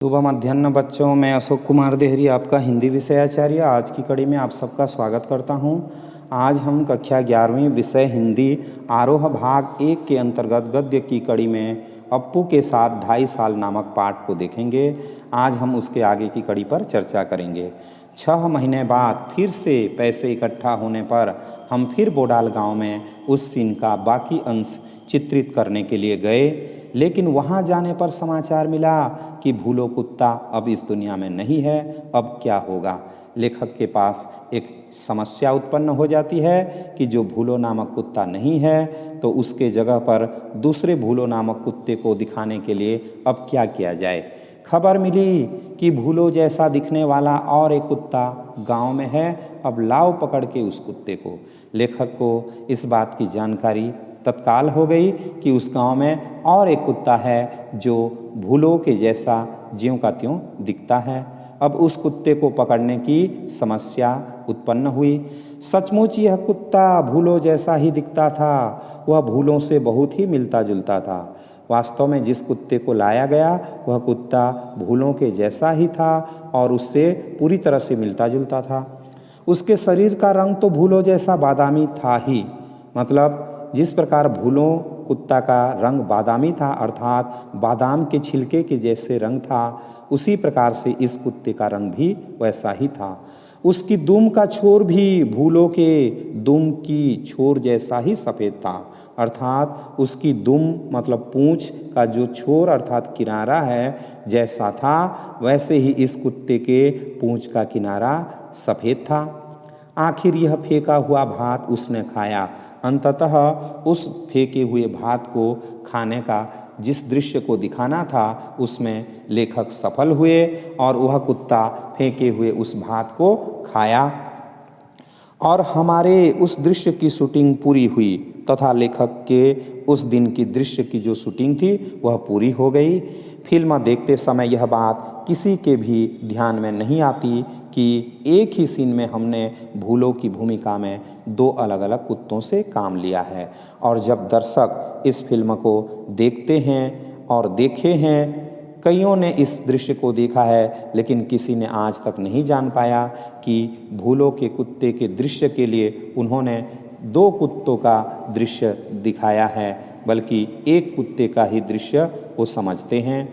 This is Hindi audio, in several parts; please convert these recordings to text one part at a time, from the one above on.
शुभ मध्याह्न बच्चों, मैं अशोक कुमार देहरी आपका हिंदी विषयाचार्य आज की कड़ी में आप सबका स्वागत करता हूं। आज हम कक्षा 11वीं विषय हिंदी आरोह भाग 1 के अंतर्गत गद्य की कड़ी में अप्पू के साथ 2.5 साल नामक पाठ को देखेंगे। आज हम उसके आगे की कड़ी पर चर्चा करेंगे। 6 महीने बाद फिर से पैसे इकट्ठा होने पर हम फिर बोडाल गाँव में उस सीन का बाकी अंश चित्रित करने के लिए गए, लेकिन वहाँ जाने पर समाचार मिला कि भूलो कुत्ता अब इस दुनिया में नहीं है। अब क्या होगा? लेखक के पास एक समस्या उत्पन्न हो जाती है कि जो भूलो नामक कुत्ता नहीं है तो उसके जगह पर दूसरे भूलो नामक कुत्ते को दिखाने के लिए अब क्या किया जाए। खबर मिली कि भूलो जैसा दिखने वाला और एक कुत्ता गांव में है। अब लाओ पकड़ के उस कुत्ते को। लेखक को इस बात की जानकारी तत्काल हो गई कि उस गांव में और एक कुत्ता है जो भूलो के जैसा ज्यों का त्यों दिखता है। अब उस कुत्ते को पकड़ने की समस्या उत्पन्न हुई। सचमुच यह कुत्ता भूलो जैसा ही दिखता था। वह भूलों से बहुत ही मिलता जुलता था। वास्तव में जिस कुत्ते को लाया गया वह कुत्ता भूलों के जैसा ही था और उससे पूरी तरह से मिलता जुलता था। उसके शरीर का रंग तो भूलो जैसा बादामी था ही, मतलब जिस प्रकार भूलों कुत्ता का रंग बादामी था, अर्थात बादाम के छिलके के जैसे रंग था, उसी प्रकार से इस कुत्ते का रंग भी वैसा ही था। उसकी दुम का छोर भी भूलों के दुम की छोर जैसा ही सफ़ेद था, अर्थात उसकी दुम मतलब पूंछ का जो छोर अर्थात किनारा है जैसा था, वैसे ही इस कुत्ते के पूंछ का किनारा सफ़ेद था। आखिर यह फेंका हुआ भात उसने खाया। अंततः उस फेंके हुए भात को खाने का जिस दृश्य को दिखाना था उसमें लेखक सफल हुए और वह कुत्ता फेंके हुए उस भात को खाया और हमारे उस दृश्य की शूटिंग पूरी हुई तथा लेखक के उस दिन की दृश्य की जो शूटिंग थी वह पूरी हो गई। फिल्म देखते समय यह बात किसी के भी ध्यान में नहीं आती कि एक ही सीन में हमने भूलों की भूमिका में 2 अलग अलग कुत्तों से काम लिया है। और जब दर्शक इस फिल्म को देखते हैं और देखे हैं, कईयों ने इस दृश्य को देखा है लेकिन किसी ने आज तक नहीं जान पाया कि भूलों के कुत्ते के दृश्य के लिए उन्होंने 2 कुत्तों का दृश्य दिखाया है, बल्कि एक कुत्ते का ही दृश्य वो समझते हैं।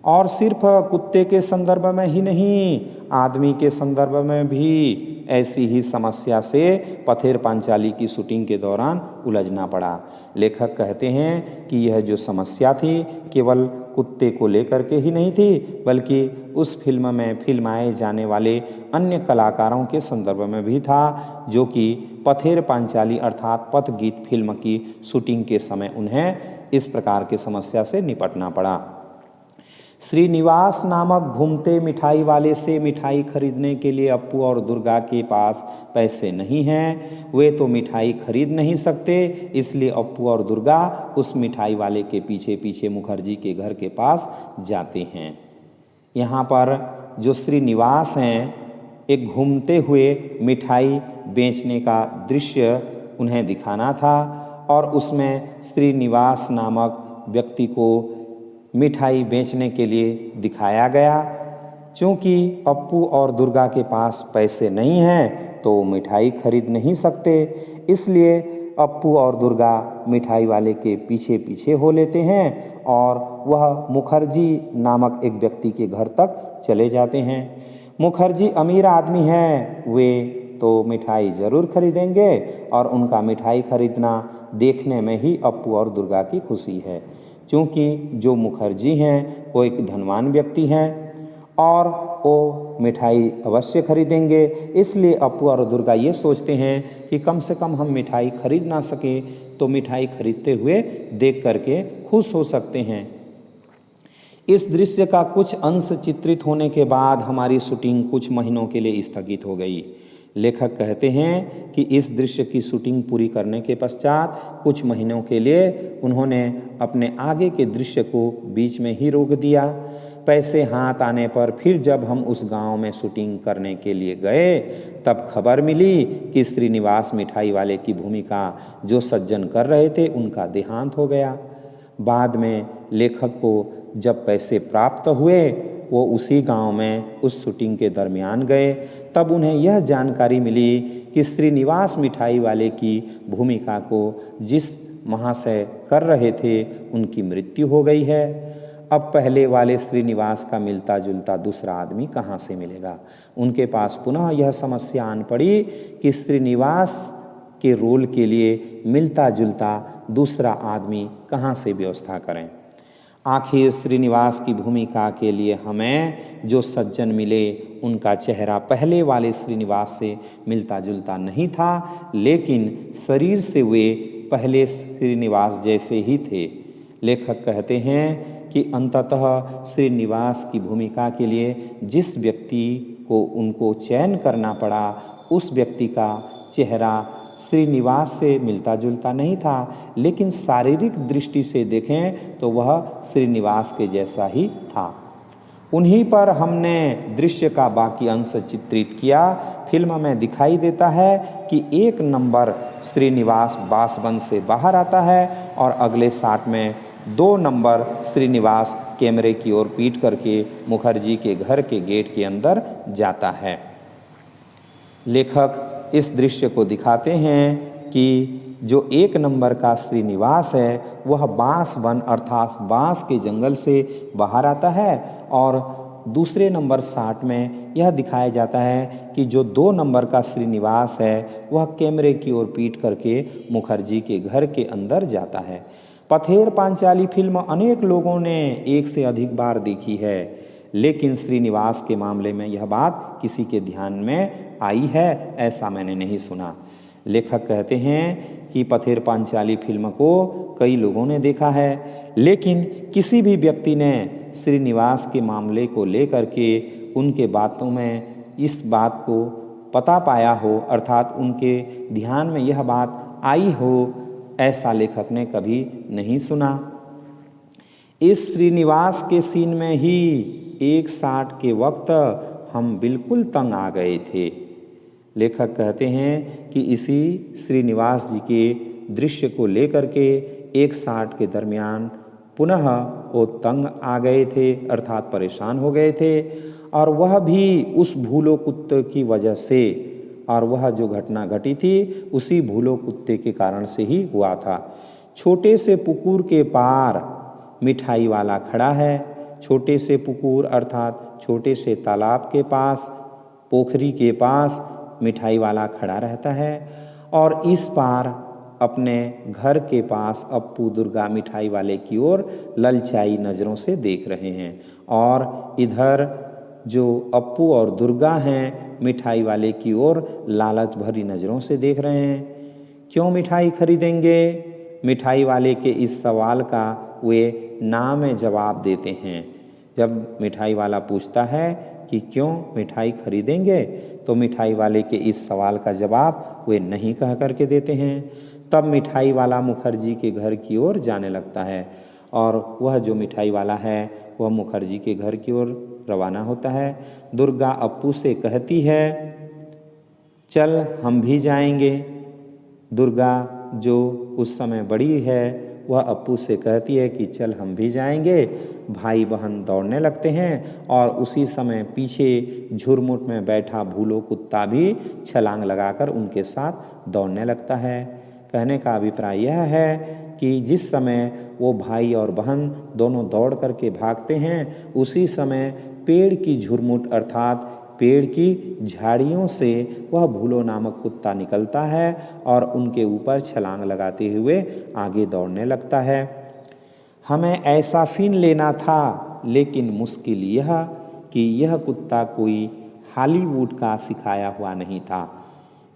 और सिर्फ कुत्ते के संदर्भ में ही नहीं, आदमी के संदर्भ में भी ऐसी ही समस्या से पथेर पांचाली की शूटिंग के दौरान उलझना पड़ा। लेखक कहते हैं कि यह जो समस्या थी केवल कुत्ते को लेकर के ही नहीं थी, बल्कि उस फिल्म में फिल्माए जाने वाले अन्य कलाकारों के संदर्भ में भी था, जो कि पथेर पांचाली अर्थात पथगीत फिल्म की शूटिंग के समय उन्हें इस प्रकार की समस्या से निपटना पड़ा। श्रीनिवास नामक घूमते मिठाई वाले से मिठाई खरीदने के लिए अप्पू और दुर्गा के पास पैसे नहीं हैं। वे तो मिठाई खरीद नहीं सकते, इसलिए अप्पू और दुर्गा उस मिठाई वाले के पीछे पीछे मुखर्जी के घर के पास जाते हैं। यहाँ पर जो श्रीनिवास हैं, एक घूमते हुए मिठाई बेचने का दृश्य उन्हें दिखाना था और उसमें श्रीनिवास नामक व्यक्ति को मिठाई बेचने के लिए दिखाया गया। चूँकि अप्पू और दुर्गा के पास पैसे नहीं हैं तो मिठाई खरीद नहीं सकते, इसलिए अप्पू और दुर्गा मिठाई वाले के पीछे पीछे हो लेते हैं और वह मुखर्जी नामक एक व्यक्ति के घर तक चले जाते हैं। मुखर्जी अमीर आदमी हैं, वे तो मिठाई ज़रूर खरीदेंगे और उनका मिठाई खरीदना देखने में ही अप्पू और दुर्गा की खुशी है। क्योंकि जो मुखर्जी हैं वो एक धनवान व्यक्ति हैं और वो मिठाई अवश्य खरीदेंगे, इसलिए अप्पू और दुर्गा ये सोचते हैं कि कम से कम हम मिठाई खरीद ना सके तो मिठाई खरीदते हुए देख करके खुश हो सकते हैं। इस दृश्य का कुछ अंश चित्रित होने के बाद हमारी शूटिंग कुछ महीनों के लिए स्थगित हो गई। लेखक कहते हैं कि इस दृश्य की शूटिंग पूरी करने के पश्चात कुछ महीनों के लिए उन्होंने अपने आगे के दृश्य को बीच में ही रोक दिया। पैसे हाथ आने पर फिर जब हम उस गांव में शूटिंग करने के लिए गए तब खबर मिली कि श्रीनिवास मिठाई वाले की भूमिका जो सज्जन कर रहे थे उनका देहांत हो गया। बाद में लेखक को जब पैसे प्राप्त हुए वो उसी गांव में उस शूटिंग के दरमियान गए। तब उन्हें यह जानकारी मिली कि श्रीनिवास मिठाई वाले की भूमिका को जिस महाशय कर रहे थे उनकी मृत्यु हो गई है। अब पहले वाले श्रीनिवास का मिलता जुलता दूसरा आदमी कहाँ से मिलेगा। उनके पास पुनः यह समस्या आन पड़ी कि श्रीनिवास के रोल के लिए मिलता जुलता दूसरा आदमी कहाँ से व्यवस्था करें। आखिर श्रीनिवास की भूमिका के लिए हमें जो सज्जन मिले उनका चेहरा पहले वाले श्रीनिवास से मिलता जुलता नहीं था, लेकिन शरीर से वे पहले श्रीनिवास जैसे ही थे। लेखक कहते हैं कि अंततः श्रीनिवास की भूमिका के लिए जिस व्यक्ति को उनको चयन करना पड़ा उस व्यक्ति का चेहरा श्रीनिवास से मिलता जुलता नहीं था, लेकिन शारीरिक दृष्टि से देखें तो वह श्रीनिवास के जैसा ही था। उन्हीं पर हमने दृश्य का बाकी अंश चित्रित किया। फिल्म में दिखाई देता है कि 1 नंबर श्रीनिवास बासबंद से बाहर आता है और अगले शॉट में 2 नंबर श्रीनिवास कैमरे की ओर पीट करके मुखर्जी के घर के गेट के अंदर जाता है। लेखक इस दृश्य को दिखाते हैं कि जो 1 नंबर का श्रीनिवास है वह बांस वन अर्थात बांस के जंगल से बाहर आता है, और दूसरे नंबर शॉट में यह दिखाया जाता है कि जो 2 नंबर का श्रीनिवास है वह कैमरे की ओर पीट करके मुखर्जी के घर के अंदर जाता है। पथेर पांचाली फिल्म अनेक लोगों ने एक से अधिक बार देखी है, लेकिन श्रीनिवास के मामले में यह बात किसी के ध्यान में आई है ऐसा मैंने नहीं सुना। लेखक कहते हैं कि पथेर पांचाली फिल्म को कई लोगों ने देखा है, लेकिन किसी भी व्यक्ति ने श्रीनिवास के मामले को लेकर के उनके बातों में इस बात को पता पाया हो, अर्थात उनके ध्यान में यह बात आई हो, ऐसा लेखक ने कभी नहीं सुना। इस श्रीनिवास के सीन में ही एक शॉट के वक्त हम बिल्कुल तंग आ गए थे। लेखक कहते हैं कि इसी श्रीनिवास जी के दृश्य को लेकर के एक शॉट के दरमियान पुनः वो तंग आ गए थे, अर्थात परेशान हो गए थे, और वह भी उस भूलो कुत्ते की वजह से, और वह जो घटना घटी थी उसी भूलो कुत्ते के कारण से ही हुआ था। छोटे से पुकुर के पार मिठाई वाला खड़ा है। छोटे से पुकुर अर्थात छोटे से तालाब के पास, पोखरी के पास मिठाई वाला खड़ा रहता है, और इस पार अपने घर के पास अप्पू दुर्गा मिठाई वाले की ओर ललचाई नज़रों से देख रहे हैं, और इधर जो अप्पू और दुर्गा हैं मिठाई वाले की ओर लालच भरी नज़रों से देख रहे हैं। क्यों मिठाई खरीदेंगे? मिठाई वाले के इस सवाल का वे ना में जवाब देते हैं। जब मिठाई वाला पूछता है कि क्यों मिठाई खरीदेंगे, तो मिठाई वाले के इस सवाल का जवाब वे नहीं कह करके देते हैं। तब मिठाई वाला मुखर्जी के घर की ओर जाने लगता है, और वह जो मिठाई वाला है वह मुखर्जी के घर की ओर रवाना होता है। दुर्गा अप्पू से कहती है चल हम भी जाएंगे। दुर्गा जो उस समय बड़ी है वह अप्पू से कहती है कि चल हम भी जाएंगे। भाई बहन दौड़ने लगते हैं, और उसी समय पीछे झुरमुट में बैठा भूलो कुत्ता भी छलांग लगाकर उनके साथ दौड़ने लगता है। कहने का अभिप्राय यह है कि जिस समय वो भाई और बहन दोनों दौड़ करके भागते हैं, उसी समय पेड़ की झुरमुट अर्थात पेड़ की झाड़ियों से वह भूलो नामक कुत्ता निकलता है और उनके ऊपर छलांग लगाते हुए आगे दौड़ने लगता है। हमें ऐसा सीन लेना था, लेकिन मुश्किल यह कि यह कुत्ता कोई हॉलीवुड का सिखाया हुआ नहीं था।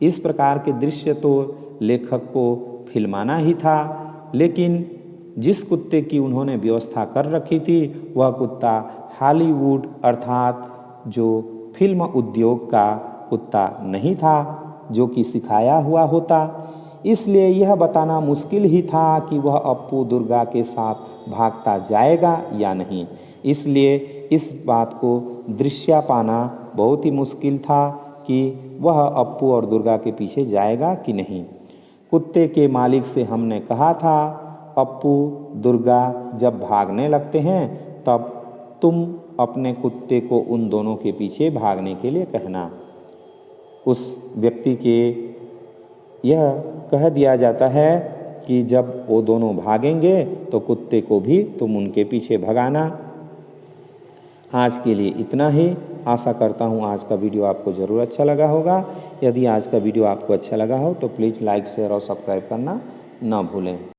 इस प्रकार के दृश्य तो लेखक को फिल्माना ही था, लेकिन जिस कुत्ते की उन्होंने व्यवस्था कर रखी थी वह कुत्ता हॉलीवुड अर्थात जो फिल्म उद्योग का कुत्ता नहीं था जो कि सिखाया हुआ होता। इसलिए यह बताना मुश्किल ही था कि वह अप्पू दुर्गा के साथ भागता जाएगा या नहीं। इसलिए इस बात को दृश्य पाना बहुत ही मुश्किल था कि वह अप्पू और दुर्गा के पीछे जाएगा कि नहीं। कुत्ते के मालिक से हमने कहा था अप्पू दुर्गा जब भागने लगते हैं तब तुम अपने कुत्ते को उन दोनों के पीछे भागने के लिए कहना। उस व्यक्ति के यह कह दिया जाता है कि जब वो दोनों भागेंगे तो कुत्ते को भी तुम उनके पीछे भगाना। आज के लिए इतना ही। आशा करता हूँ आज का वीडियो आपको ज़रूर अच्छा लगा होगा। यदि आज का वीडियो आपको अच्छा लगा हो तो प्लीज़ लाइक शेयर और सब्सक्राइब करना ना भूलें।